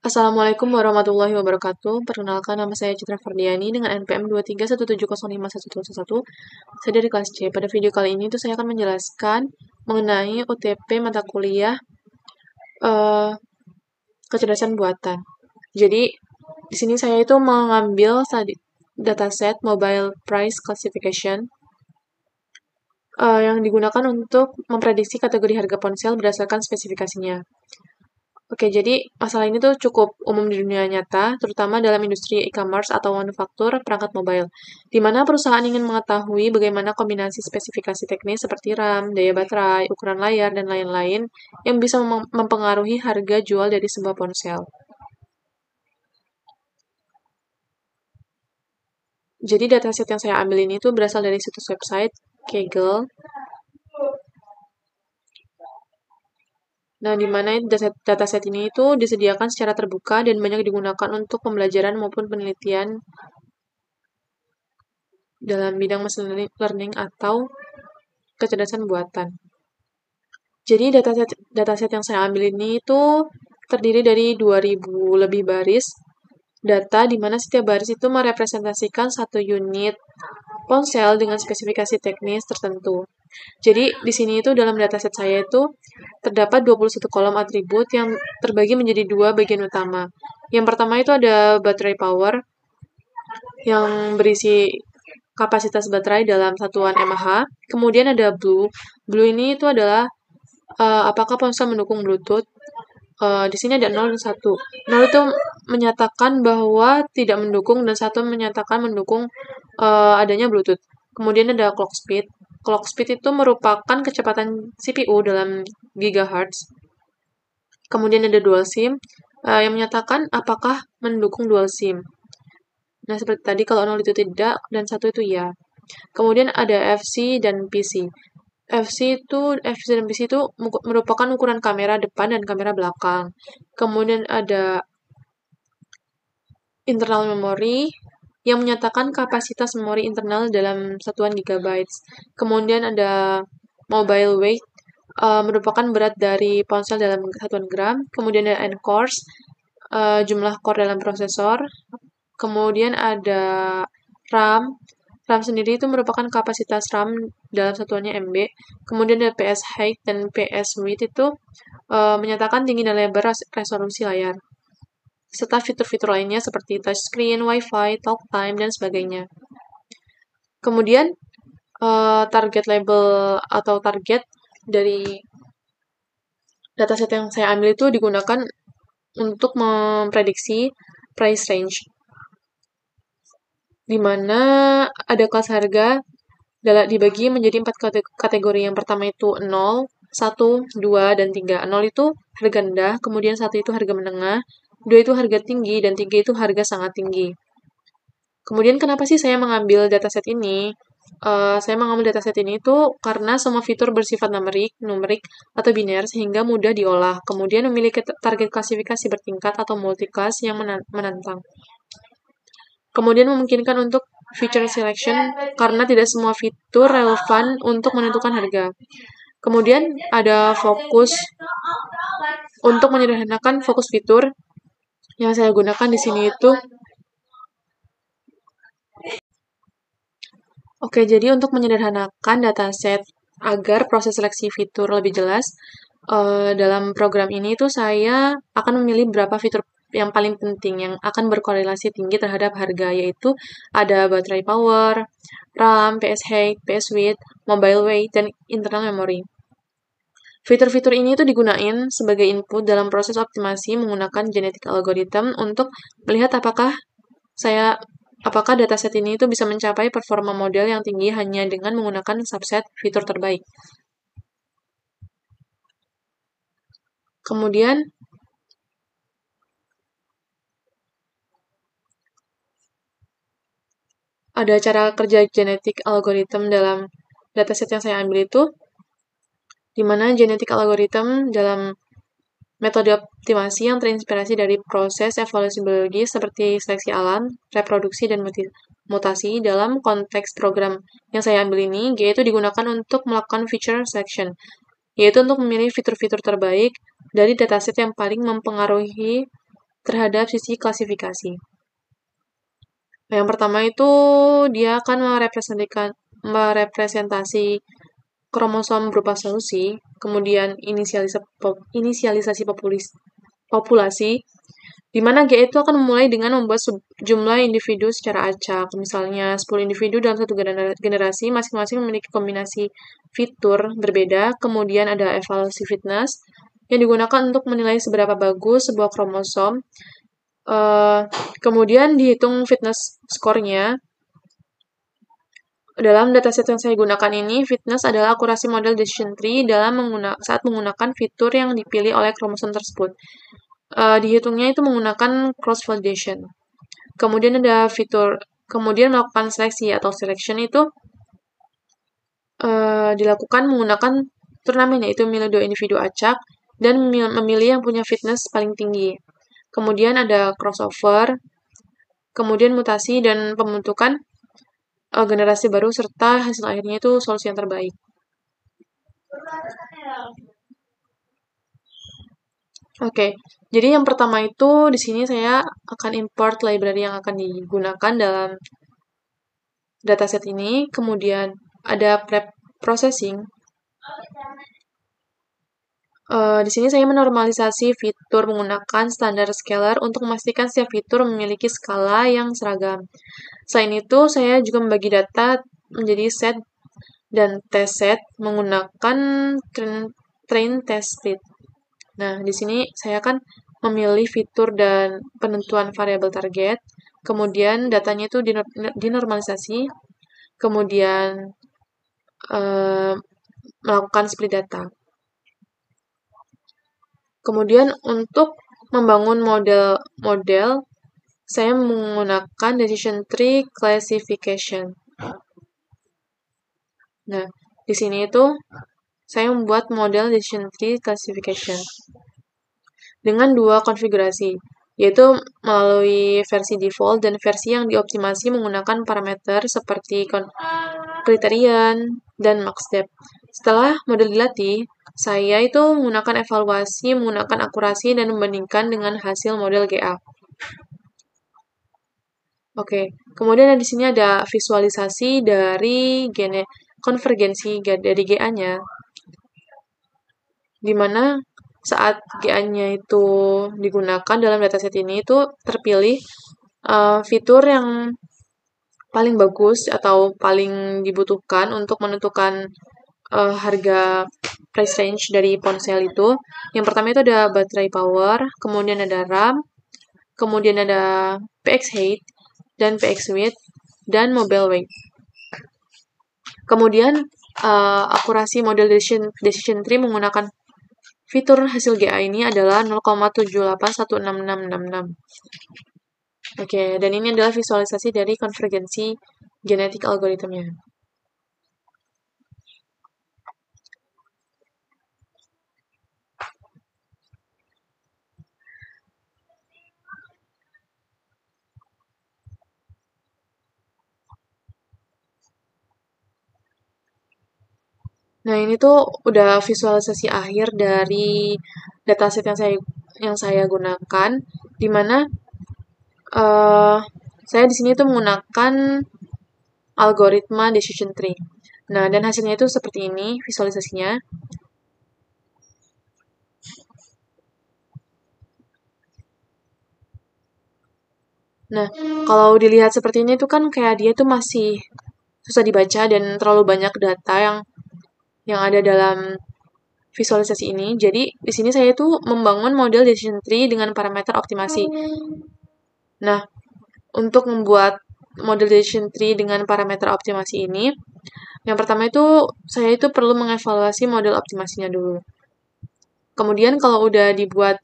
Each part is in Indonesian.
Assalamualaikum warahmatullahi wabarakatuh. Perkenalkan, nama saya Citra Ferdiani dengan NPM 231705111. Saya dari kelas C. Pada video kali ini saya akan menjelaskan mengenai UTP mata kuliah eh, kecerdasan buatan. Jadi, di sini saya itu mengambil dataset Mobile Price Classification yang digunakan untuk memprediksi kategori harga ponsel berdasarkan spesifikasinya. Oke, jadi masalah ini tuh cukup umum di dunia nyata, terutama dalam industri e-commerce atau manufaktur perangkat mobile, di mana perusahaan ingin mengetahui bagaimana kombinasi spesifikasi teknis seperti RAM, daya baterai, ukuran layar, dan lain-lain yang bisa mempengaruhi harga jual dari sebuah ponsel. Jadi dataset yang saya ambil ini tuh berasal dari situs website Kaggle. Nah, di mana dataset ini itu disediakan secara terbuka dan banyak digunakan untuk pembelajaran maupun penelitian dalam bidang machine learning atau kecerdasan buatan. Jadi dataset yang saya ambil ini itu terdiri dari 2000 lebih baris data di mana setiap baris itu merepresentasikan satu unit ponsel dengan spesifikasi teknis tertentu. Jadi di sini itu dalam dataset saya itu terdapat 21 kolom atribut yang terbagi menjadi dua bagian utama. Yang pertama itu ada baterai power yang berisi kapasitas baterai dalam satuan mAh. Kemudian ada blue. Blue ini itu adalah apakah ponsel mendukung Bluetooth. Di sini ada 0 dan 1. 0 itu menyatakan bahwa tidak mendukung dan 1 menyatakan mendukung adanya Bluetooth. Kemudian ada clock speed. Clock speed itu merupakan kecepatan CPU dalam gigahertz. Kemudian ada dual SIM yang menyatakan apakah mendukung dual SIM. Nah, seperti tadi kalau 0 itu tidak dan 1 itu ya. Kemudian ada FC dan PC. FC dan PC itu merupakan ukuran kamera depan dan kamera belakang. Kemudian ada internal memory yang menyatakan kapasitas memori internal dalam satuan gigabytes. Kemudian ada mobile weight merupakan berat dari ponsel dalam satuan gram. Kemudian ada N-cores, jumlah core dalam prosesor. Kemudian ada RAM. RAM sendiri itu merupakan kapasitas RAM dalam satuannya MB. Kemudian ada PS height dan PS width itu menyatakan tinggi dan lebar resolusi layar. Serta fitur-fitur lainnya seperti touchscreen, wifi, talk time, dan sebagainya. Kemudian target label atau target dari dataset yang saya ambil itu digunakan untuk memprediksi price range, di mana ada kelas harga dibagi menjadi 4 kategori. Yang pertama itu 0, 1, 2, dan 3. 0 itu harga rendah, kemudian 1 itu harga menengah, 2 itu harga tinggi, dan 3 itu harga sangat tinggi. Kemudian kenapa sih saya mengambil dataset ini? Saya mengambil dataset ini itu karena semua fitur bersifat numerik atau biner sehingga mudah diolah. Kemudian memiliki target klasifikasi bertingkat atau multiclass yang menantang. Kemudian memungkinkan untuk feature selection karena tidak semua fitur relevan untuk menentukan harga. Kemudian ada fokus untuk menyederhanakan fokus fitur yang saya gunakan di sini itu. Oke, jadi untuk menyederhanakan dataset agar proses seleksi fitur lebih jelas, dalam program ini tuh saya akan memilih beberapa fitur yang paling penting yang akan berkorelasi tinggi terhadap harga, yaitu ada baterai power, RAM, PS height, PS width, mobile weight, dan internal memory. Fitur-fitur ini tuh digunain sebagai input dalam proses optimasi menggunakan genetic algorithm untuk melihat apakah dataset ini itu bisa mencapai performa model yang tinggi hanya dengan menggunakan subset fitur terbaik. Kemudian, ada cara kerja genetic algorithm dalam dataset yang saya ambil itu, di mana genetic algorithm dalam metode optimasi yang terinspirasi dari proses evolusi biologi seperti seleksi alam, reproduksi, dan mutasi. Dalam konteks program yang saya ambil ini, G itu digunakan untuk melakukan feature selection, yaitu untuk memilih fitur-fitur terbaik dari dataset yang paling mempengaruhi terhadap sisi klasifikasi. Yang pertama itu dia akan merepresentasi kromosom berupa solusi, kemudian inisialisasi populasi, di mana G itu akan memulai dengan membuat jumlah individu secara acak. Misalnya 10 individu dalam satu generasi, masing-masing memiliki kombinasi fitur berbeda. Kemudian ada evaluasi fitness, yang digunakan untuk menilai seberapa bagus sebuah kromosom. Kemudian dihitung fitness score-nya. Dalam dataset yang saya gunakan ini, fitness adalah akurasi model decision tree saat menggunakan fitur yang dipilih oleh kromosom tersebut. Dihitungnya itu menggunakan cross validation. Kemudian ada kemudian melakukan seleksi atau selection itu dilakukan menggunakan turnamen, yaitu memilih 2 individu acak dan memilih yang punya fitness paling tinggi. Kemudian ada crossover, kemudian mutasi dan pembentukan generasi baru, serta hasil akhirnya itu solusi yang terbaik. Oke, jadi yang pertama itu di sini saya akan import library yang akan digunakan dalam dataset ini. Kemudian ada prep processing. Di sini saya menormalisasi fitur menggunakan standar scalar untuk memastikan setiap fitur memiliki skala yang seragam. Selain itu, saya juga membagi data menjadi set dan test set menggunakan train test split. Nah, di sini saya akan memilih fitur dan penentuan variabel target, kemudian datanya itu dinormalisasi, kemudian melakukan split data. Kemudian untuk membangun model, saya menggunakan decision tree classification. Nah, di sini itu saya membuat model decision tree classification dengan 2 konfigurasi, yaitu melalui versi default dan versi yang dioptimasi menggunakan parameter seperti criterion dan maxdepth. Setelah model dilatih, saya itu menggunakan evaluasi, menggunakan akurasi, dan membandingkan dengan hasil model GA. Oke, kemudian di sini ada visualisasi dari konvergensi dari GA-nya, di mana saat GA-nya itu digunakan dalam dataset ini itu terpilih fitur yang paling bagus atau paling dibutuhkan untuk menentukan harga price range dari ponsel itu. Yang pertama itu ada baterai power, kemudian ada RAM, kemudian ada PX height dan PX width dan mobile weight. Kemudian akurasi model decision tree menggunakan fitur hasil GA ini adalah 0,78166666. Oke, dan ini adalah visualisasi dari konvergensi genetik algoritmnya. Nah, ini tuh udah visualisasi akhir dari dataset yang saya gunakan, di mana saya di sini tuh menggunakan algoritma decision tree. Nah, dan hasilnya itu seperti ini visualisasinya. Nah, kalau dilihat seperti ini tuh kan kayak dia tuh masih susah dibaca dan terlalu banyak data yang ada dalam visualisasi ini. Jadi, di sini saya tuh membangun model decision tree dengan parameter optimasi. Nah, untuk membuat model decision tree dengan parameter optimasi ini, yang pertama itu saya itu perlu mengevaluasi model optimasinya dulu. Kemudian kalau udah dibuat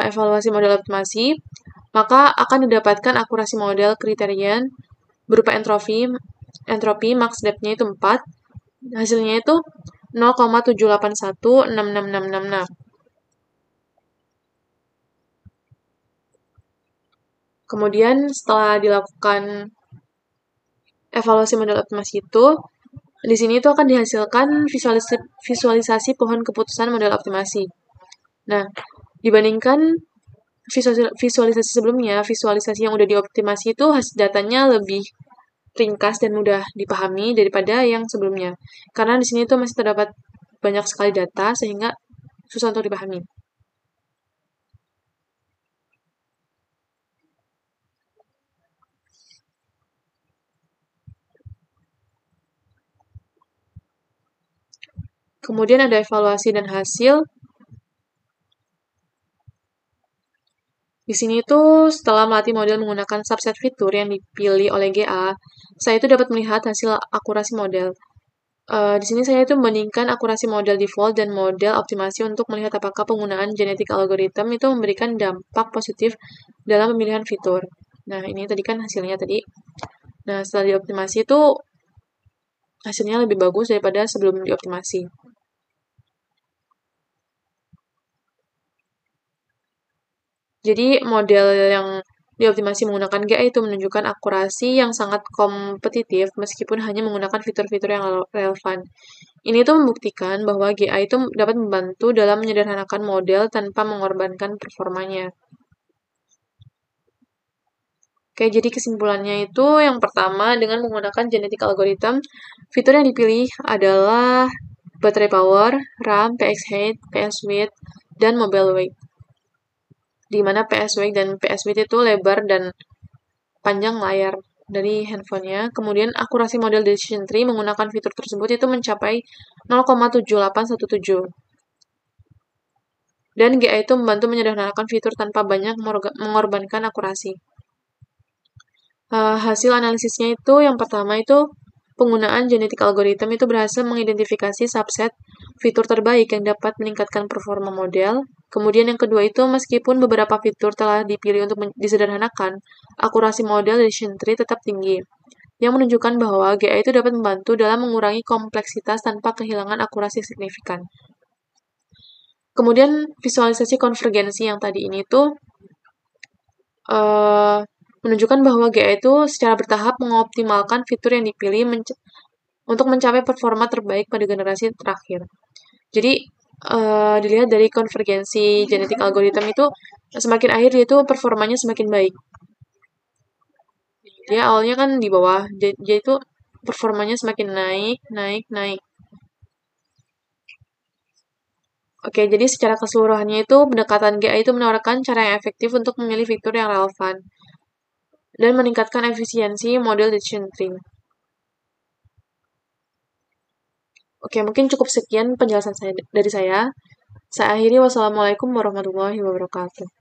evaluasi model optimasi, maka akan didapatkan akurasi model kriterian berupa entropi max depth-nya itu 4, hasilnya itu 0,78166666. Kemudian setelah dilakukan evaluasi model optimasi itu, di sini itu akan dihasilkan visualisasi pohon keputusan model optimasi. Nah, dibandingkan visualisasi sebelumnya, visualisasi yang udah dioptimasi itu datanya lebih ringkas dan mudah dipahami daripada yang sebelumnya. Karena di sini tuh masih terdapat banyak sekali data sehingga susah untuk dipahami. Kemudian ada evaluasi dan hasil. Di sini tuh setelah melatih model menggunakan subset fitur yang dipilih oleh GA, saya itu dapat melihat hasil akurasi model. Di sini saya itu membandingkan akurasi model default dan model optimasi untuk melihat apakah penggunaan genetik algorithm itu memberikan dampak positif dalam pemilihan fitur. Nah, ini tadi kan hasilnya tadi. Nah, setelah dioptimasi itu hasilnya lebih bagus daripada sebelum dioptimasi. Jadi model yang dioptimasi menggunakan GA itu menunjukkan akurasi yang sangat kompetitif meskipun hanya menggunakan fitur-fitur yang relevan. Ini tuh membuktikan bahwa GA itu dapat membantu dalam menyederhanakan model tanpa mengorbankan performanya. Oke, jadi kesimpulannya itu yang pertama, dengan menggunakan genetic algorithm, fitur yang dipilih adalah baterai power, RAM, PX height, PS width, dan mobile weight. Di mana PS weight dan PS width itu lebar dan panjang layar dari handphonenya. Kemudian akurasi model decision tree menggunakan fitur tersebut itu mencapai 0,7817. Dan GA itu membantu menyederhanakan fitur tanpa banyak mengorbankan akurasi. Hasil analisisnya itu yang pertama itu penggunaan genetik algorithm itu berhasil mengidentifikasi subset fitur terbaik yang dapat meningkatkan performa model. Kemudian yang kedua itu meskipun beberapa fitur telah dipilih untuk disederhanakan, akurasi model decision tree tetap tinggi, yang menunjukkan bahwa GA itu dapat membantu dalam mengurangi kompleksitas tanpa kehilangan akurasi signifikan. Kemudian visualisasi konvergensi yang tadi ini tuh menunjukkan bahwa GA itu secara bertahap mengoptimalkan fitur yang dipilih untuk mencapai performa terbaik pada generasi terakhir. Jadi, dilihat dari konvergensi genetik algorithm itu, semakin akhir dia itu performanya semakin baik. Dia awalnya kan di bawah, dia itu performanya semakin naik, naik, naik. Oke, jadi secara keseluruhannya itu pendekatan GA itu menawarkan cara yang efektif untuk memilih fitur yang relevan dan meningkatkan efisiensi model decision tree. Oke, mungkin cukup sekian penjelasan dari saya. Saya akhiri, wassalamualaikum warahmatullahi wabarakatuh.